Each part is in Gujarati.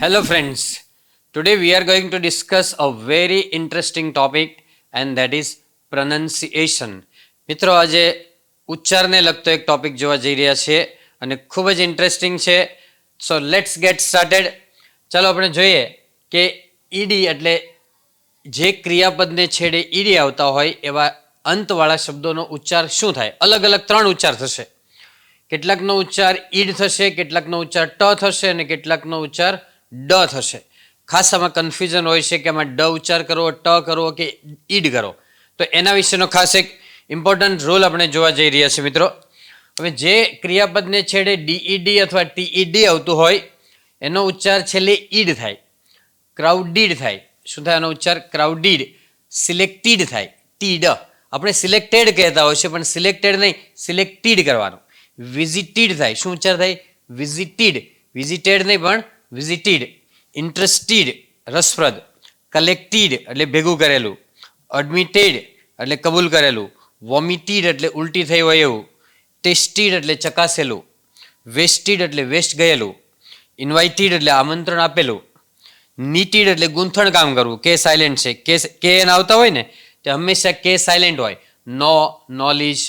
Hello friends, today we are going to discuss a very interesting topic and that is pronunciation. મિત્રો આજે ઉચ્ચારને લગતો એક ટોપિક જોવા જઈ રહ્યા છે અને ખૂબ જ ઇન્ટરેસ્ટિંગ છે. So let's gate started. ચાલો આપણે જોઈએ કે ઈડી એટલે જે ક્રિયાપદને છેડે ઈડી આવતા હોય એવા અંતવાળા શબ્દોનો ઉચ્ચાર શું થાય. અલગ અલગ 3 ઉચ્ચાર થશે. કેટલાકનો ઉચ્ચાર ઈડ થશે, કેટલાકનો ઉચ્ચાર ટ થશે અને કેટલાકનો ઉચ્ચાર ડ થશે. ખાસ આમાં કન્ફ્યુઝન હોય છે કે આમાં ડ ઉચ્ચાર કરવો, ટ કરવો કે ઈડ કરો. તો એના વિશેનો ખાસ એક ઇમ્પોર્ટન્ટ રૂલ આપણે જોવા જઈ રહ્યા છીએ મિત્રો. હવે જે ક્રિયાપદને છેડે ડીઈડી અથવા ટીઈડી આવતું હોય એનો ઉચ્ચાર છેલ્લે ઈડ થાય, ક્રાઉડીડ થાય. શું થાય એનો ઉચ્ચાર? ક્રાઉડીડ. સિલેક્ટેડ થાય, ટીડ. આપણે સિલેક્ટેડ કહેતા હોય છે પણ સિલેક્ટેડ નહીં, સિલેક્ટેડ કરવાનું. વિઝિટેડ થાય, શું ઉચ્ચાર થાય? વિઝિટેડ. વિઝિટેડ નહીં પણ વિઝિટેડ. ઇન્ટરેસ્ટેડ, રસપ્રદ. કલેક્ટેડ એટલે ભેગું કરેલું. એડમિટેડ એટલે કબૂલ કરેલું. વોમિટેડ એટલે ઉલટી થઈ હોય એવું. ટેસ્ટેડ એટલે ચકાસેલું. વેસ્ટેડ એટલે વેસ્ટ ગયેલું. ઇન્વાઇટેડ એટલે આમંત્રણ આપેલું. નીટેડ એટલે ગૂંથણ કામ કરવું. કે સાયલેન્ટ છે, કે એના આવતા હોય ને તે હંમેશા કે સાયલેન્ટ હોય. નો, નોલેજ,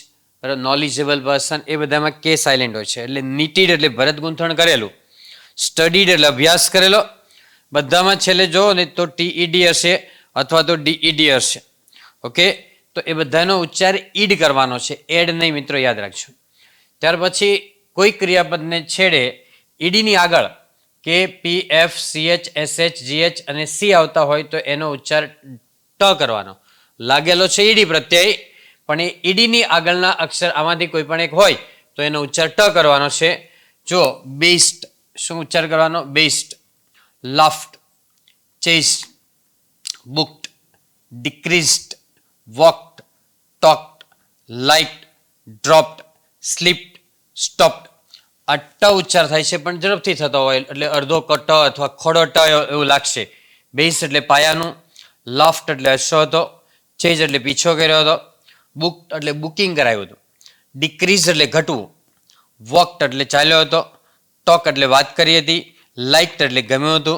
નોલેજેબલ પર્સન એ બધામાં કે સાયલેન્ટ હોય છે. એટલે નીટેડ એટલે ભરત ગૂંથણ કરેલું. સ્ટડીડ એટલે અભ્યાસ કરેલો. બધામાં છેલ્લે જો ને તો ટીઈડી હશે અથવા તો ડીઈડી હશે. ઓકે, તો એ બધાનો ઉચ્ચાર ઈડ કરવાનો છે, એડ નહીં મિત્રો, યાદ રાખજો. ત્યાર પછી કોઈ ક્રિયાપદને છેડે ઈડીની આગળ કે P F C H S H G H અને સી આવતા હોય તો એનો ઉચ્ચાર ટ કરવાનો. લાગેલો છે ઈડી પ્રત્યય પણ એ ઈડીની આગળના અક્ષર આમાંથી કોઈ પણ એક હોય તો એનો ઉચ્ચાર ટ કરવાનો છે. જો બેસ્ટ, શું ઉચ્ચાર કરવાનો? Best. Laughed, chased, booked, decreased, walked, talked, liked, dropped, slipped, stopped. આ ટ ઉચ્ચાર થાય છે પણ ઝડપથી થતો હોય એટલે અડધો ટ અથવા ખોડો ટ એવું લાગશે. બેસ્ટ એટલે પાયાનું. લાફ્ટ એટલે હસો હતો. ચેજ એટલે પીછો કર્યો હતો. બુક્ડ એટલે બુકિંગ કરાયું હતું. ડિક્રીઝ એટલે ઘટવું. વોકડ એટલે ચાલ્યો હતો. ટોક એટલે વાત કરી હતી. લાઇક્ડ એટલે ગમ્યું હતું.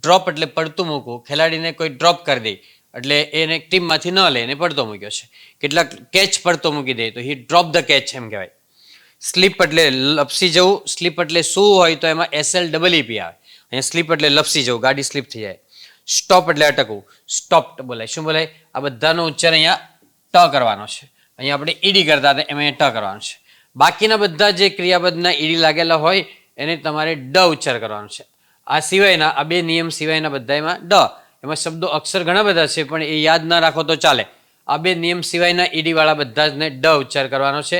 ડ્રોપ એટલે પડતું મૂકવું. ખેલાડીને કોઈ ડ્રોપ કરી દે એટલે એને ટીમમાંથી ન લે એને પડતો મૂક્યો છે. કેટલાક કેચ પડતો મૂકી દે તો હી ડ્રોપ ધ કેચ એમ કહેવાય. સ્લીપ એટલે લપસી જવું. સ્લીપ એટલે શું હોય તો એમાં SLEEP આવે. અહીંયા સ્લીપ એટલે લપસી જવું, ગાડી સ્લીપ થઈ જાય. સ્ટોપ એટલે અટકવું. સ્ટોપ્ડ બોલાય. શું બોલાય? આ બધાનો ઉચ્ચાર અહીંયા ટ કરવાનો છે. અહીંયા આપણે ઈડી કરતા હતા એમાં ટ કરવાનો છે. બાકીના બધા જે ક્રિયાપદના ઈડી લાગેલા હોય એને તમારે ડ ઉચ્ચાર કરવાનો છે. આ સિવાયના, આ 2 નિયમ સિવાયના બધામાં ડ. એમાં શબ્દો અક્ષર ઘણા બધા છે પણ એ યાદ ના રાખો તો ચાલે. આ 2 નિયમ સિવાયના ઈડીવાળા બધા જને ડ ઉચ્ચાર કરવાનો છે.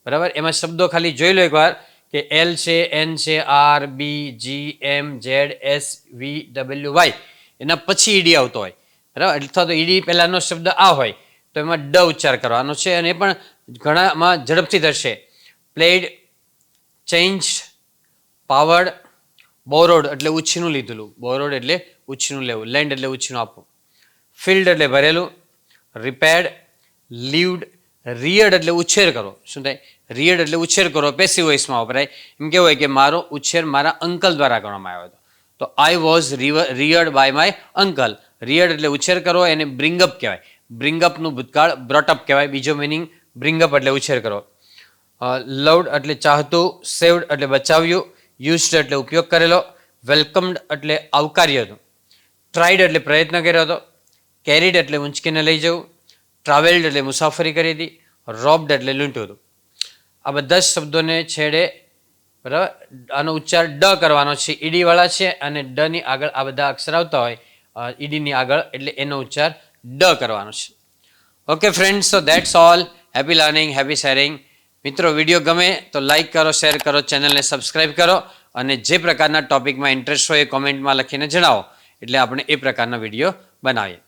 બરાબર? એમાં શબ્દો ખાલી જોઈ લો એકવાર કે એલ છે, એન છે, આર, બી, જી, એમ, ઝેડ, એસ, વી, ડબલ્યુ, વાય એના પછી ઈડી આવતો હોય. બરાબર? અથવા તો ઈડી પહેલાંનો શબ્દ આ હોય તો એમાં ડ ઉચ્ચાર કરવાનો છે અને એ પણ ઘણામાં ઝડપથી થશે. પ્લેડ, ચેન્જ, પાવર્ડ, બોરોડ એટલે ઉછીનું લીધેલું. બોરોડ એટલે ઉછીનું લેવું. લેન્ડ એટલે ઉછીનું આપવું. ફિલ્ડ એટલે ભરેલું. રિપેર્ડ, લીવડ, રિયડ એટલે ઉછેર કરો. શું થાય? રિયડ એટલે ઉછેર કરો, પેસિવ વોઇસમાં વપરાય. એમ કેવું હોય કે મારો ઉછેર મારા અંકલ દ્વારા કરવામાં આવ્યો હતો. તો I was reared by my uncle. Reared એટલે ઉછેર કરો, એને બ્રિંગઅપ કહેવાય. બ્રિંગઅપનું ભૂતકાળ બ્રોટઅપ કહેવાય. બીજો મિનિંગ બ્રિંગઅપ એટલે ઉછેર કરો. લવડ એટલે ચાહતું. સેવડ એટલે બચાવ્યું. યુઝડ એટલે ઉપયોગ કરેલો. વેલકમ્ડ એટલે આવકાર્ય હતું. ટ્રાઈડ એટલે પ્રયત્ન કર્યો હતો. કેરીડ એટલે ઊંચકીને લઈ જવું. ટ્રાવેલ્ડ એટલે મુસાફરી કરી હતી. રોબ્ડ એટલે લૂંટ્યું હતું. આ બધા જ શબ્દોને છેડે બરાબર આનો ઉચ્ચાર ડ કરવાનો છે. ઈડીવાળા છે અને ડની આગળ આ બધા અક્ષર આવતા હોય ઈડીની આગળ એટલે એનો ઉચ્ચાર ડ કરવાનો છે. Okay friends, so that's all. Happy learning, happy sharing. મિત્રો વિડીયો ગમે તો લાઇક કરો, શેર કરો, ચેનલને સબસ્ક્રાઈબ કરો અને જે પ્રકારના ટોપિકમાં ઇન્ટરેસ્ટ હોય એ કોમેન્ટમાં લખીને જણાવો એટલે આપણે એ પ્રકારના વિડીયો બનાવીએ.